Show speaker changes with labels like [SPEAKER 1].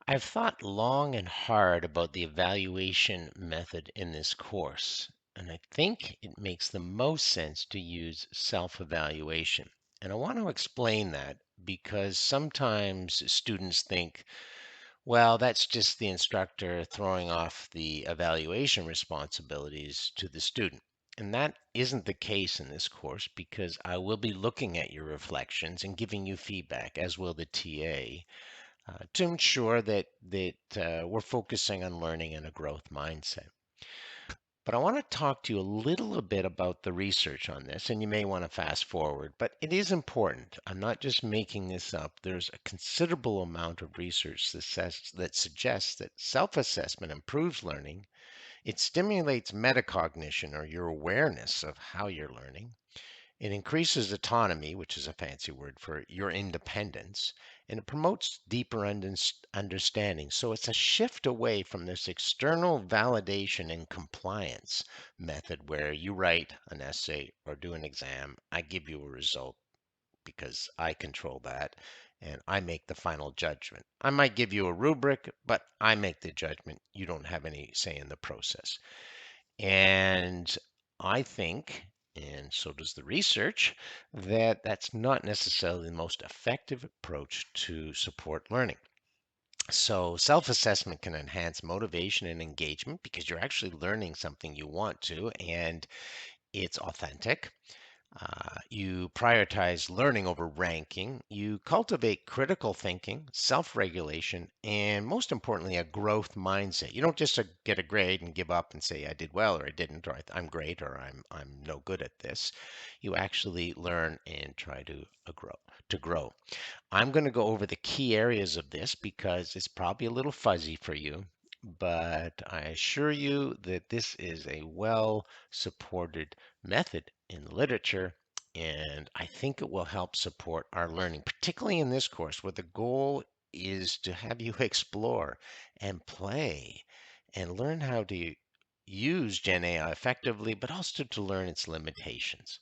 [SPEAKER 1] I've thought long and hard about the evaluation method in this course, and I think it makes the most sense to use self-evaluation. And I want to explain that because sometimes students think, well, that's just the instructor throwing off the evaluation responsibilities to the student. And that isn't the case in this course because I will be looking at your reflections and giving you feedback, as will the TA, to ensure that we're focusing on learning in a growth mindset. But I want to talk to you a little bit about the research on this, and you may want to fast forward, but it is important. I'm not just making this up. There's a considerable amount of research that suggests that self-assessment improves learning. It stimulates metacognition, or your awareness of how you're learning. It increases autonomy, which is a fancy word for your independence, and it promotes deeper understanding. So it's a shift away from this external validation and compliance method where you write an essay or do an exam, I give you a result because I control that and I make the final judgment. I might give you a rubric, but I make the judgment. You don't have any say in the process. And I think, and so does the research, that that's not necessarily the most effective approach to support learning. So, self assessment can enhance motivation and engagement because you're actually learning something you want to, and it's authentic. You prioritize learning over ranking. You cultivate critical thinking, self regulation, and most importantly, a growth mindset. You don't just get a grade and give up and say, I did well or I didn't, or I'm great or I'm no good at this. You actually learn and try to grow. I'm going to go over the key areas of this because it's probably a little fuzzy for you, but I assure you that this is a well supported method in the literature, and I think it will help support our learning, particularly in this course where the goal is to have you explore and play and learn how to use Gen AI effectively, but also to learn its limitations.